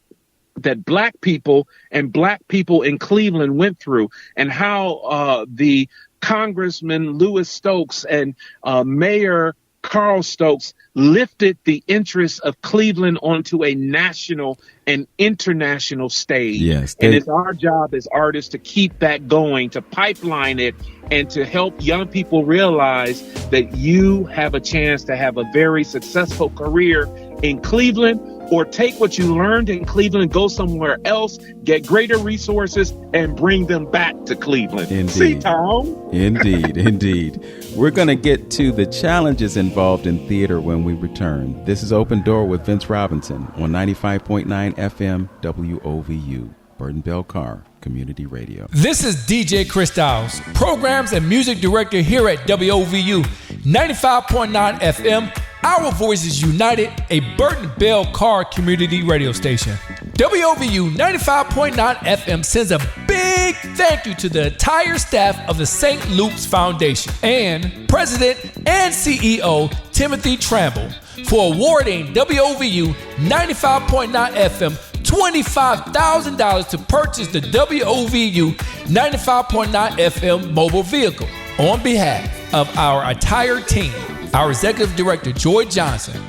Speaker 3: that black people and black people in Cleveland went through, and how the Congressman Lewis Stokes and Mayor Carl Stokes lifted the interests of Cleveland onto a national and international stage.
Speaker 2: Yes,
Speaker 3: and it's our job as artists to keep that going, to pipeline it, and to help young people realize that you have a chance to have a very successful career in Cleveland, or take what you learned in Cleveland, go somewhere else, get greater resources, and bring them back to Cleveland.
Speaker 2: Indeed.
Speaker 3: See, Tom?
Speaker 2: Indeed. We're going to get to the challenges involved in theater when we return. This is Open Door with Vince Robinson on 95.9 FM WOVU, Burton Bell Carr Community Radio.
Speaker 4: This is DJ Chris Dowles, Programs and Music Director here at WOVU 95.9 FM. Our Voices United, a Burton Bell Carr Community Radio Station. WOVU 95.9 FM sends a big thank you to the entire staff of the St. Luke's Foundation and President and CEO Timothy Tramble for awarding WOVU 95.9 FM $25,000 to purchase the WOVU 95.9 FM mobile vehicle. On behalf of our entire team, our Executive Director, Joy Johnson,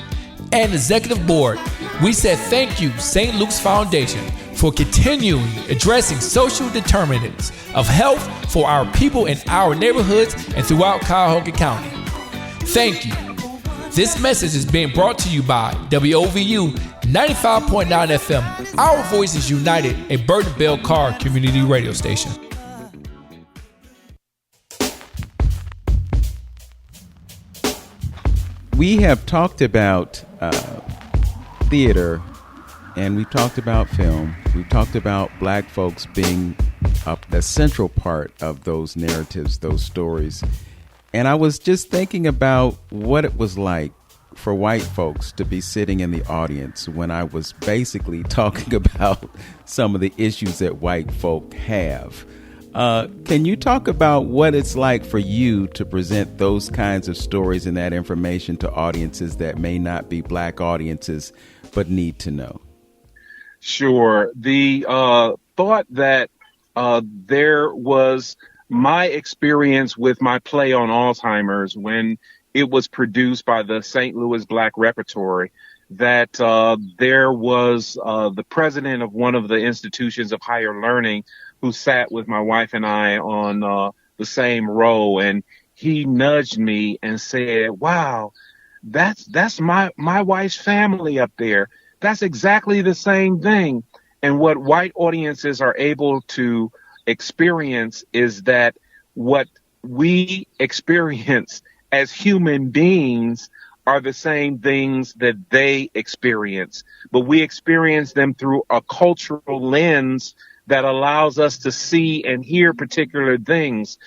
Speaker 4: and Executive Board, we said thank you, St. Luke's Foundation, for continuing addressing social determinants of health for our people in our neighborhoods and throughout Cuyahoga County. Thank you. This message is being brought to you by WOVU 95.9 FM, Our Voices United, a Burton Bell Carr Community Radio Station.
Speaker 2: We have talked about theater, and we've talked about film. We've talked about black folks being a central part of those narratives, those stories. And I was just thinking about what it was like for white folks to be sitting in the audience when I was basically talking about some of the issues that white folk have. Can you talk about what it's like for you to present those kinds of stories and that information to audiences that may not be black audiences but need to know?
Speaker 3: Sure. The thought that there was my experience with my play on Alzheimer's when it was produced by the St. Louis Black Repertory, that there was the president of one of the institutions of higher learning who sat with my wife and I on the same row, and he nudged me and said, "Wow, that's my wife's family up there. That's exactly the same thing." And what white audiences are able to experience is that what we experience as human beings are the same things that they experience, but we experience them through a cultural lens that allows us to see and hear particular things.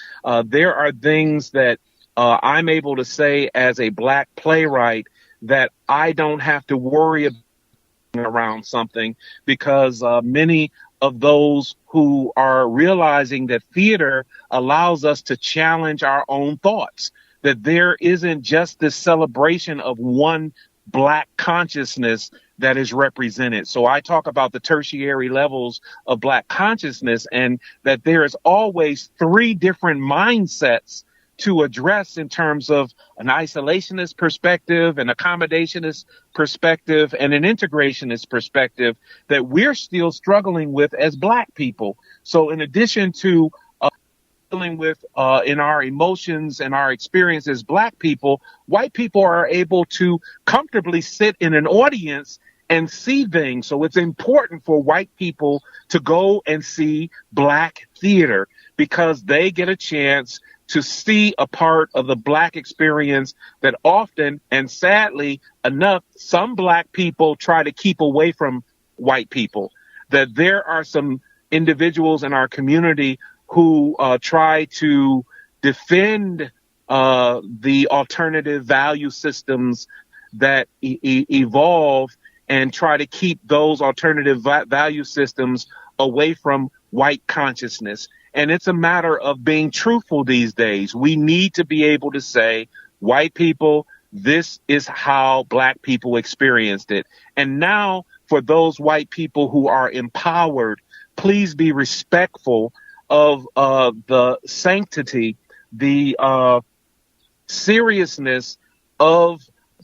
Speaker 3: There are things that I'm able to say as a Black playwright that I don't have to worry about around something, because many of those who are realizing that theater allows us to challenge our own thoughts, that there isn't just this celebration of one Black consciousness that is represented. So I talk about the tertiary levels of Black consciousness, and that there is always 3 different mindsets to address in terms of an isolationist perspective, an accommodationist perspective, and an integrationist perspective that we're still struggling with as Black people. So in addition to dealing with in our emotions and our experience as Black people, white people are able to comfortably sit in an audience and see things. So it's important for white people to go and see Black theater, because they get a chance to see a part of the Black experience that often, and sadly enough, some Black people try to keep away from white people. That there are some individuals in our community who try to defend the alternative value systems that evolve, and try to keep those alternative value systems away from white consciousness. And it's a matter of being truthful these days. We need to be able to say, white people, this is how Black people experienced it. And now for those white people who are empowered, please be respectful of the sanctity, the seriousness of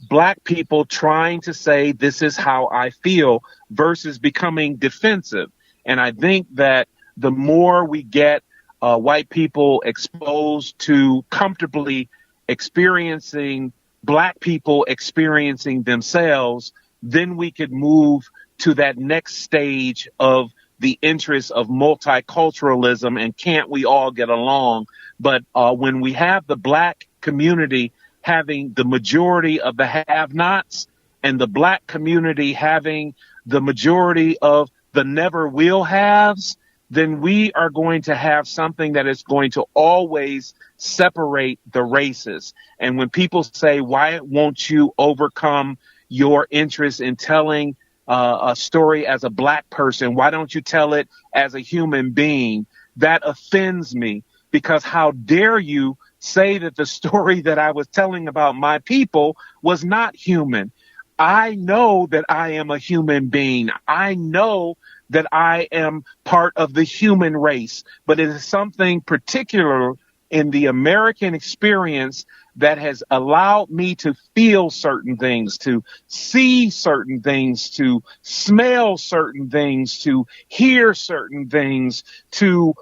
Speaker 3: Black people trying to say, this is how I feel, versus becoming defensive. And I think that the more we get white people exposed to comfortably experiencing Black people experiencing themselves, then we could move to that next stage of the interest of multiculturalism and can't we all get along. But when we have the Black community having the majority of the have-nots and the Black community having the majority of the never will haves, then we are going to have something that is going to always separate the races. And when people say, why won't you overcome your interest in telling a story as a Black person? Why don't you tell it as a human being? That offends me, because how dare you say that the story that I was telling about my people was not human? I know that I am a human being. I know that I am part of the human race, but it is something particular in the American experience that has allowed me to feel certain things, to see certain things, to smell certain things, to hear certain things, to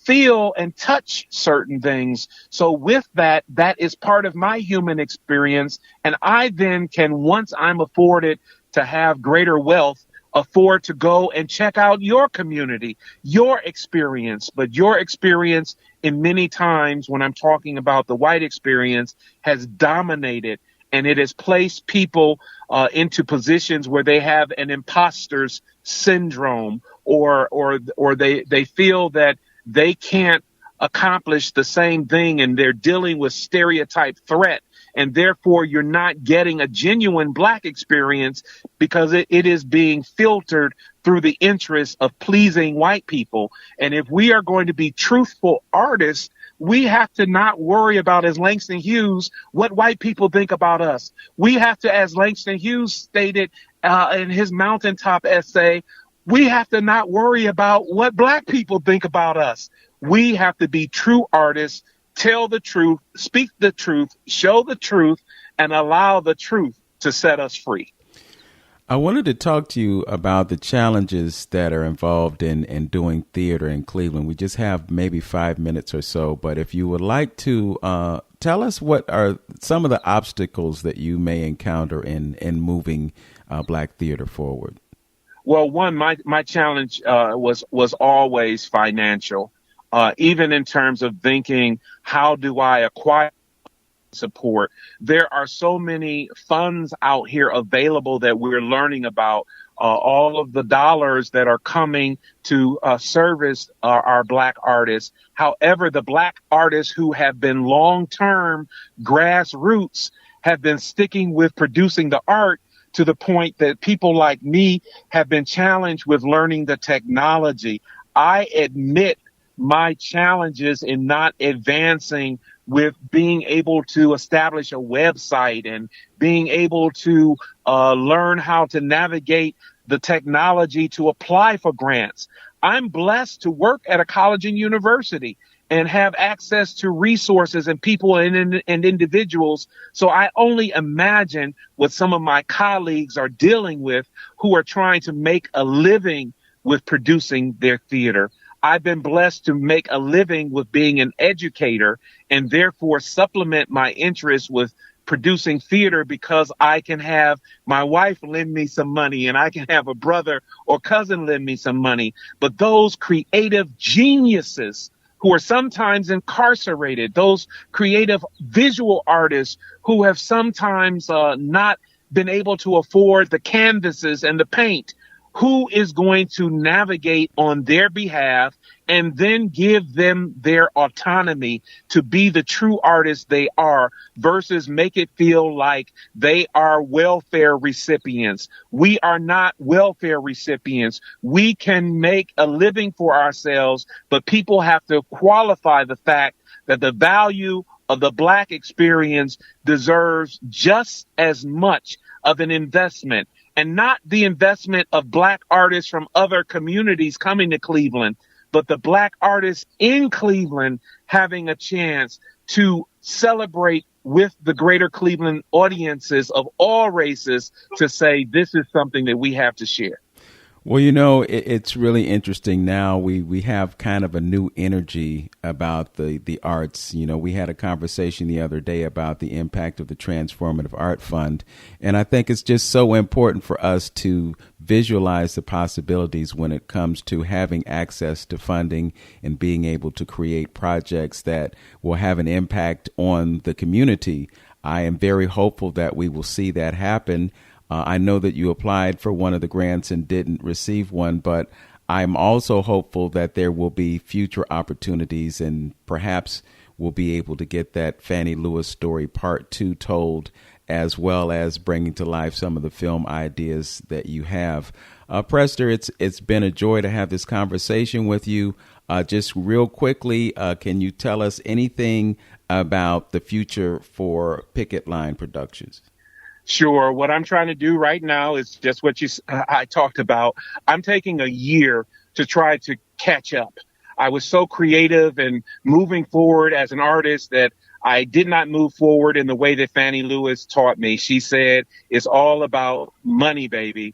Speaker 3: feel and touch certain things. So with that, that is part of my human experience. And I then can, once I'm afforded to have greater wealth, afford to go and check out your community, your experience. But your experience, in many times when I'm talking about the white experience, has dominated, and it has placed people into positions where they have an imposter's syndrome, or they feel that they can't accomplish the same thing, and they're dealing with stereotype threat. And therefore, you're not getting a genuine Black experience because it is being filtered through the interest of pleasing white people. And if we are going to be truthful artists, we have to not worry about, as Langston Hughes, what white people think about us. We have to, as Langston Hughes stated in his Mountaintop essay, we have to not worry about what Black people think about us. We have to be true artists, tell the truth, speak the truth, show the truth, and allow the truth to set us free.
Speaker 2: I wanted to talk to you about the challenges that are involved in doing theater in Cleveland. We just have maybe 5 minutes or so, but if you would like to tell us what are some of the obstacles that you may encounter in moving Black theater forward.
Speaker 3: Well, one, my challenge was always financial, even in terms of thinking, how do I acquire support? There are so many funds out here available that we're learning about, all of the dollars that are coming to service our Black artists. However, the Black artists who have been long-term grassroots have been sticking with producing the art to the point that people like me have been challenged with learning the technology. I admit my challenges in not advancing with being able to establish a website and being able to learn how to navigate the technology to apply for grants. I'm blessed to work at a college and university and have access to resources and people and individuals. So I only imagine what some of my colleagues are dealing with who are trying to make a living with producing their theater. I've been blessed to make a living with being an educator and therefore supplement my interest with producing theater because I can have my wife lend me some money and I can have a brother or cousin lend me some money. But those creative geniuses who are sometimes incarcerated, those creative visual artists who have sometimes not been able to afford the canvases and the paint, who is going to navigate on their behalf and then give them their autonomy to be the true artists they are versus make it feel like they are welfare recipients. We are not welfare recipients. We can make a living for ourselves, but people have to qualify the fact that the value of the Black experience deserves just as much of an investment, and not the investment of Black artists from other communities coming to Cleveland, but the Black artists in Cleveland having a chance to celebrate with the greater Cleveland audiences of all races to say, this is something that we have to share.
Speaker 2: Well, you know, it's really interesting now. We have kind of a new energy about the arts. You know, we had a conversation the other day about the impact of the Transformative Art Fund. And I think it's just so important for us to visualize the possibilities when it comes to having access to funding and being able to create projects that will have an impact on the community. I am very hopeful that we will see that happen. I know that you applied for one of the grants and didn't receive one, but I'm also hopeful that there will be future opportunities and perhaps we'll be able to get that Fannie Lewis story part 2 told, as well as bringing to life some of the film ideas that you have. Prester, it's been a joy to have this conversation with you. Just real quickly, can you tell us anything about the future for Picket Line Productions?
Speaker 3: Sure. What I'm trying to do right now is just what I talked about. I'm taking a year to try to catch up. I was so creative and moving forward as an artist that I did not move forward in the way that Fannie Lewis taught me. She said, it's all about money, baby,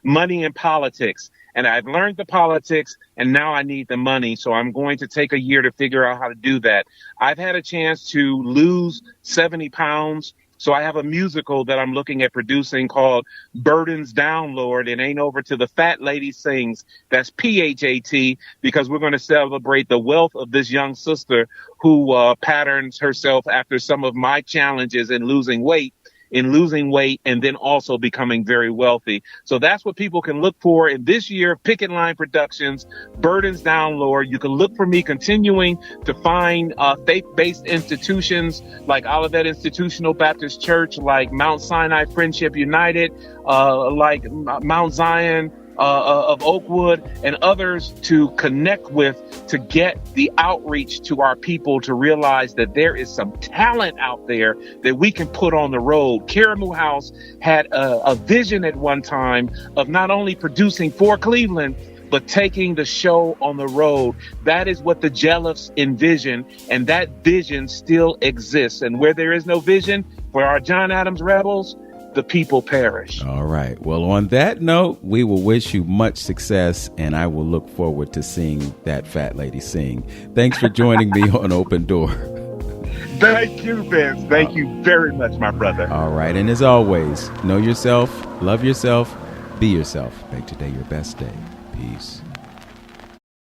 Speaker 3: money and politics. And I've learned the politics and now I need the money. So I'm going to take a year to figure out how to do that. I've had a chance to lose 70 pounds. So I have a musical that I'm looking at producing called Burdens Down, Lord. It ain't over till the fat lady sings. That's PHAT, because we're going to celebrate the wealth of this young sister who patterns herself after some of my challenges in losing weight, and then also becoming very wealthy. So that's what people can look for in this year of Picket Line Productions, Burdens Down, Lord. You can look for me continuing to find faith-based institutions like Olivet Institutional Baptist Church, like Mount Sinai Friendship United, like Mount Zion of Oakwood, and others to connect with, to get the outreach to our people to realize that there is some talent out there that we can put on the road. Karamu House had a vision at one time of not only producing for Cleveland, but taking the show on the road. That is what the Jellifs envision, and that vision still exists. And where there is no vision for our John Adams Rebels, the people perish.
Speaker 2: All right. Well, on that note, we will wish you much success, and I will look forward to seeing that fat lady sing. Thanks for joining me on Open Door.
Speaker 3: Thank you, Vince. Thank you very much, my brother.
Speaker 2: All right. And as always, know yourself, love yourself, be yourself. Make today your best day. Peace.